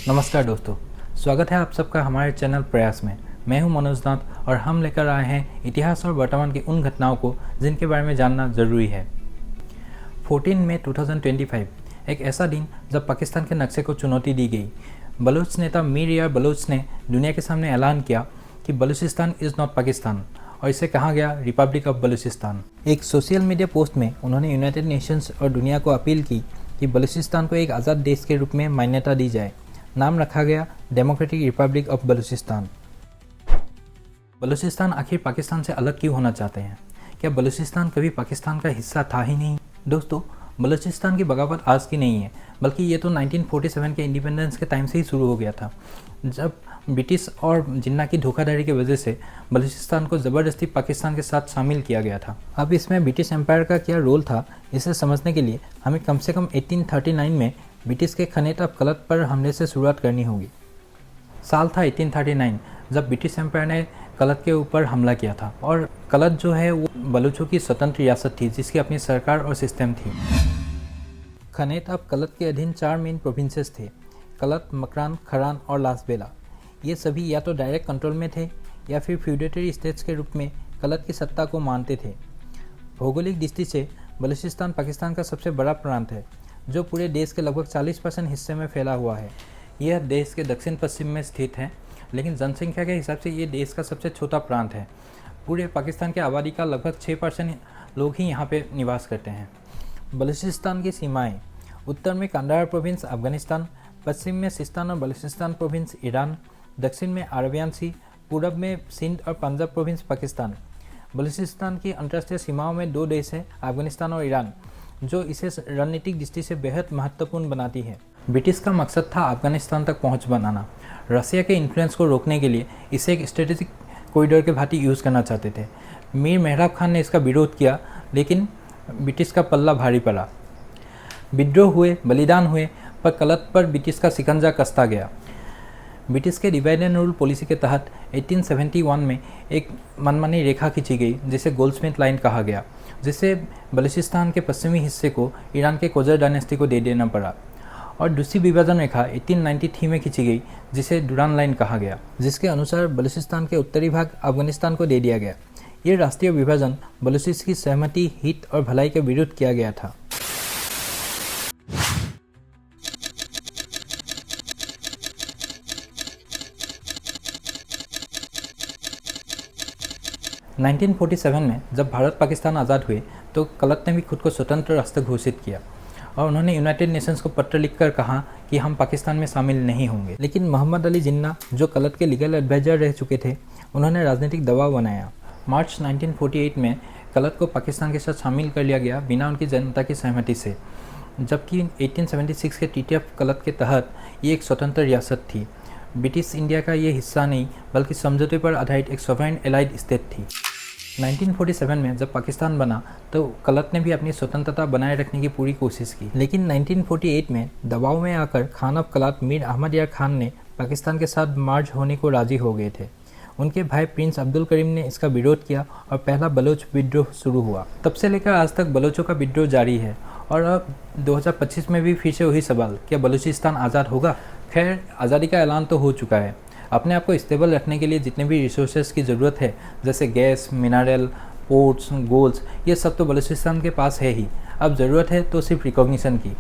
नमस्कार दोस्तों, स्वागत है आप सबका हमारे चैनल प्रयास में। मैं हूं मनोज नाथ और हम लेकर आए हैं इतिहास और वर्तमान की उन घटनाओं को जिनके बारे में जानना ज़रूरी है। 14 मई 2025 एक ऐसा दिन जब पाकिस्तान के नक्शे को चुनौती दी गई। बलूच नेता मीर यार बलूच ने दुनिया के सामने ऐलान किया कि बलूचिस्तान इज़ नॉट पाकिस्तान और इसे कहा गया रिपब्लिक ऑफ बलूचिस्तान। एक सोशल मीडिया पोस्ट में उन्होंने यूनाइटेड नेशंस और दुनिया को अपील की कि बलूचिस्तान को एक आज़ाद देश के रूप में मान्यता दी जाए। नाम रखा गया democratic Republic of Balochistan. Balochistan आखिर पाकिस्तान से अलग क्यों होना चाहते हैं? क्या बलूचिस्तान कभी पाकिस्तान का हिस्सा था ही नहीं? दोस्तों, बलूचिस्तान की बगावत आज की नहीं है, बल्कि ये तो 1947 के इंडिपेंडेंस के टाइम से ही शुरू हो गया था, जब ब्रिटिश और जिन्ना की धोखाधड़ी की वजह से बलूचिस्तान को ज़बरदस्ती पाकिस्तान के साथ शामिल किया गया था। अब इसमें ब्रिटिश एम्पायर का क्या रोल था, इसे समझने के लिए हमें कम से कम 1839 में ब्रिटिश के खनेत ऑफ कलत पर हमले से शुरुआत करनी होगी। साल था 1839 जब ब्रिटिश एम्पायर ने कलत के ऊपर हमला किया था, और कलत जो है वो बलूचों की स्वतंत्र रियासत थी जिसकी अपनी सरकार और सिस्टम थी। खनेत ऑफ कलत के अधीन 4 मेन प्रोविंसेस थे: कलत, मकरान, खरान और लासबेला। ये सभी या तो डायरेक्ट कंट्रोल में थे या फिर फ्यूडेटरी स्टेट्स के रूप में कलत की सत्ता को मानते थे। भौगोलिक दृष्टि से बलूचिस्तान पाकिस्तान का सबसे बड़ा प्रांत है, जो पूरे देश के लगभग 40% हिस्से में फैला हुआ है। यह देश के दक्षिण पश्चिम में स्थित है, लेकिन जनसंख्या के हिसाब से ये देश का सबसे छोटा प्रांत है। पूरे पाकिस्तान की आबादी का लगभग 6% लोग ही यहाँ पे निवास करते हैं। बलूचिस्तान की सीमाएं: उत्तर में कंधार प्रोविंस अफगानिस्तान, पश्चिम में सिस्तान और बलूचिस्तान प्रोविंस ईरान, दक्षिण में अरबियन सी, पूरब में सिंध और पंजाब प्रोविंस पाकिस्तान। बलूचिस्तान की अंतर्राष्ट्रीय सीमाओं में 2 देश हैं, अफगानिस्तान और ईरान, जो इसे रणनीतिक दृष्टि से बेहद महत्वपूर्ण बनाती है। ब्रिटिश का मकसद था अफगानिस्तान तक पहुंच बनाना। रसिया के इन्फ्लुएंस को रोकने के लिए इसे एक स्ट्रेटेजिक कॉरिडोर के भांति यूज़ करना चाहते थे। मीर मेहराब खान ने इसका विरोध किया, लेकिन ब्रिटिश का पल्ला भारी पड़ा। विद्रोह हुए, बलिदान हुए, पर कलत पर ब्रिटिश का शिकंजा कसता गया। ब्रिटिश के डिवाइड एंड रूल पॉलिसी के तहत 1871 में एक मनमानी रेखा खींची गई जिसे गोल्डस्मिथ लाइन कहा गया, जिससे बलूचिस्तान के पश्चिमी हिस्से को ईरान के कोजर डायनेस्टी को दे देना पड़ा। और दूसरी विभाजन रेखा 1893 में खींची गई, जिसे दुरान लाइन कहा गया, जिसके अनुसार बलूचिस्तान के उत्तरी भाग अफगानिस्तान को दे दिया गया। ये राष्ट्रीय विभाजन बलूचिस की सहमति, हित और भलाई के विरुद्ध किया गया था। – 1947 में जब भारत पाकिस्तान आज़ाद हुए तो कलत ने भी खुद को स्वतंत्र राष्ट्र घोषित किया और उन्होंने यूनाइटेड नेशंस को पत्र लिखकर कहा कि हम पाकिस्तान में शामिल नहीं होंगे। लेकिन मोहम्मद अली जिन्ना, जो कलत के लीगल एडवाइजर रह चुके थे, उन्होंने राजनीतिक दबाव बनाया। मार्च 1948 में कलत को पाकिस्तान के साथ शामिल कर लिया गया बिना उनकी जनता की सहमति से, जबकि 1876 के ट्रीटी ऑफ कलत के तहत ये एक स्वतंत्र रियासत थी। ब्रिटिश इंडिया का ये हिस्सा नहीं, बल्कि समझौते पर आधारित एक सॉवरेन एलाइड स्टेट थी। 1947 में जब पाकिस्तान बना तो कलत ने भी अपनी स्वतंत्रता बनाए रखने की पूरी कोशिश की, लेकिन 1948 में दबाव में आकर खान ऑफ कलत मीर अहमद यार खान ने पाकिस्तान के साथ मर्ज होने को राजी हो गए थे। उनके भाई प्रिंस अब्दुल करीम ने इसका विरोध किया और पहला बलोच विद्रोह शुरू हुआ। तब से लेकर आज तक बलोचों का विद्रोह जारी है और अब 2025 में भी फिर से वही सवाल, क्या बलूचिस्तान आज़ाद होगा? खैर, आज़ादी का ऐलान तो हो चुका है। अपने आप को स्टेबल रखने के लिए जितने भी रिसोर्सेज की ज़रूरत है, जैसे गैस, मिनरल, पोर्ट्स, गोल्ड्स, ये सब तो बलूचिस्तान के पास है ही। अब ज़रूरत है तो सिर्फ रिकॉग्निशन की।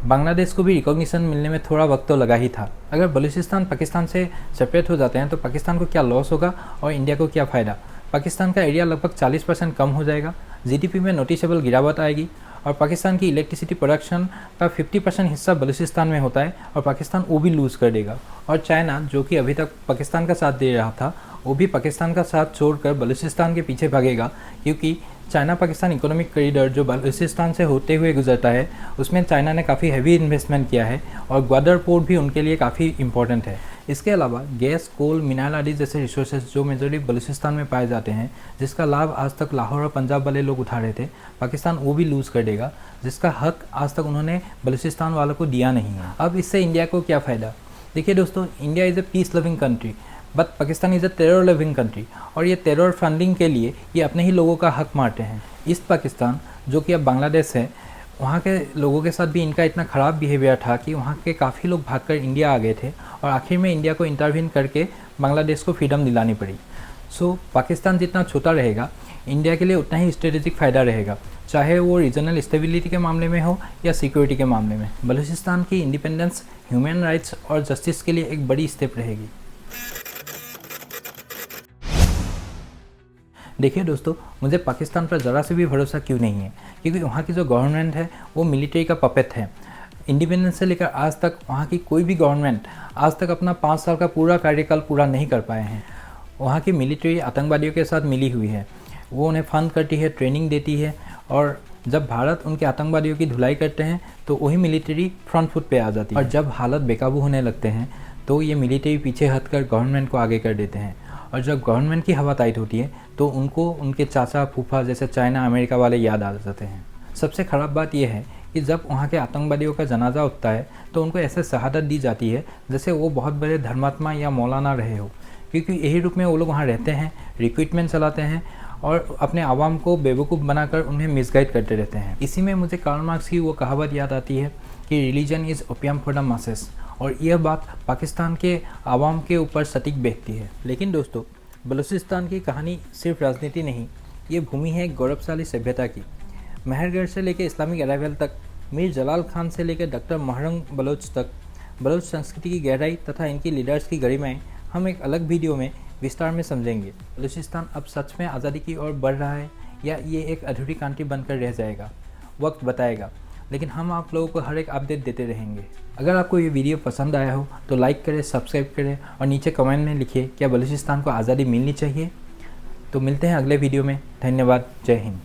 बांग्लादेश को भी रिकॉग्निशन मिलने में थोड़ा वक्त तो लगा ही था। अगर बलूचिस्तान पाकिस्तान से सेपरेट हो जाते हैं तो पाकिस्तान को क्या लॉस होगा और इंडिया को क्या फ़ायदा? पाकिस्तान का एरिया लगभग 40% कम हो जाएगा, जीडीपी में नोटिसेबल गिरावट आएगी और पाकिस्तान की इलेक्ट्रिसिटी प्रोडक्शन का 50% हिस्सा बलूचिस्तान में होता है और पाकिस्तान वो भी लूज़ कर देगा। और चाइना, जो कि अभी तक पाकिस्तान का साथ दे रहा था, वो भी पाकिस्तान का साथ छोड़कर बलूचिस्तान के पीछे भागेगा, क्योंकि चाइना पाकिस्तान इकोनॉमिक कॉरिडोर जो बलूचिस्तान से होते हुए गुजरता है, उसमें चाइना ने काफ़ी हैवी इन्वेस्टमेंट किया है और ग्वादर पोर्ट भी उनके लिए काफ़ी इंपॉर्टेंट है। इसके अलावा गैस, कोल, मिनरल आदि जैसे रिसोर्सेज जो मेजॉरिटी बलूचिस्तान में पाए जाते हैं, जिसका लाभ आज तक लाहौर और पंजाब वाले लोग उठा रहे थे, पाकिस्तान वो भी लूज़ कर देगा, जिसका हक आज तक उन्होंने बलूचिस्तान वालों को दिया नहीं है। अब इससे इंडिया को क्या फ़ायदा? देखिए दोस्तों, India is a peace loving country, but Pakistan is a terror loving country, और ये टेरर फंडिंग के लिए ये अपने ही लोगों का हक मारते हैं। ईस्ट पाकिस्तान, जो कि अब बांग्लादेश है, वहाँ के लोगों के साथ भी इनका इतना ख़राब बिहेवियर था कि वहाँ के काफ़ी लोग भागकर इंडिया आ गए थे और आखिर में इंडिया को इंटरवीन करके बांग्लादेश को फ्रीडम दिलानी पड़ी। सो पाकिस्तान जितना छोटा रहेगा, इंडिया के लिए उतना ही स्ट्रेटेजिक फ़ायदा रहेगा, चाहे वो रीजनल स्टेबिलिटी के मामले में हो या सिक्योरिटी के मामले में। बलूचिस्तान की इंडिपेंडेंस ह्यूमन राइट्स और जस्टिस के लिए एक बड़ी स्टेप रहेगी। देखिए दोस्तों, मुझे पाकिस्तान पर ज़रा से भी भरोसा क्यों नहीं है, क्योंकि वहाँ की जो गवर्नमेंट है वो मिलिट्री का पपेट है। इंडिपेंडेंस से लेकर आज तक वहाँ की कोई भी गवर्नमेंट आज तक अपना 5 साल का पूरा कार्यकाल पूरा नहीं कर पाए हैं। वहाँ की मिलिट्री आतंकवादियों के साथ मिली हुई है, वो उन्हें फंड करती है, ट्रेनिंग देती है, और जब भारत उनके आतंकवादियों की धुलाई करते हैं तो वही मिलिट्री फ्रंट फुट पे आ जाती है। और जब हालत बेकाबू होने लगते हैं तो ये मिलिट्री पीछे हटकर गवर्नमेंट को आगे कर देते हैं। और जब गवर्नमेंट की हवा टाइट होती है तो उनको उनके चाचा फूफा जैसे चाइना अमेरिका वाले याद आ जाते हैं। सबसे ख़राब बात यह है कि जब वहाँ के आतंकवादियों का जनाजा उठता है तो उनको ऐसे शहादत दी जाती है जैसे वो बहुत बड़े धर्मात्मा या मौलाना रहे हो, क्योंकि यही रूप में वो लोग वहाँ रहते हैं, रिक्रूटमेंट चलाते हैं और अपने आवाम को बेवकूफ़ बनाकर उन्हें मिसगाइड करते रहते हैं। इसी में मुझे कार्ल मार्क्स की वो कहावत याद आती है कि religion is opium for the masses, और यह बात पाकिस्तान के आवाम के ऊपर सटीक बैठती है। लेकिन दोस्तों, बलूचिस्तान की कहानी सिर्फ राजनीति नहीं, ये भूमि है एक गौरवशाली सभ्यता की। मेहरगढ़ से लेकर इस्लामिक अराइवल तक, मीर जलाल खान से लेकर डॉक्टर महरंग बलोच तक, बलोच संस्कृति की गहराई तथा इनकी लीडर्स की गरिमाएं हम एक अलग वीडियो में विस्तार में समझेंगे। बलूचिस्तान अब सच में आज़ादी की ओर बढ़ रहा है या ये एक अधूरी कंट्री बनकर रह जाएगा, वक्त बताएगा। लेकिन हम आप लोगों को हर एक अपडेट देते रहेंगे। अगर आपको ये वीडियो पसंद आया हो तो लाइक करें, सब्सक्राइब करें और नीचे कमेंट में लिखिए क्या बलूचिस्तान को आज़ादी मिलनी चाहिए। तो मिलते हैं अगले वीडियो में। धन्यवाद। जय हिंद।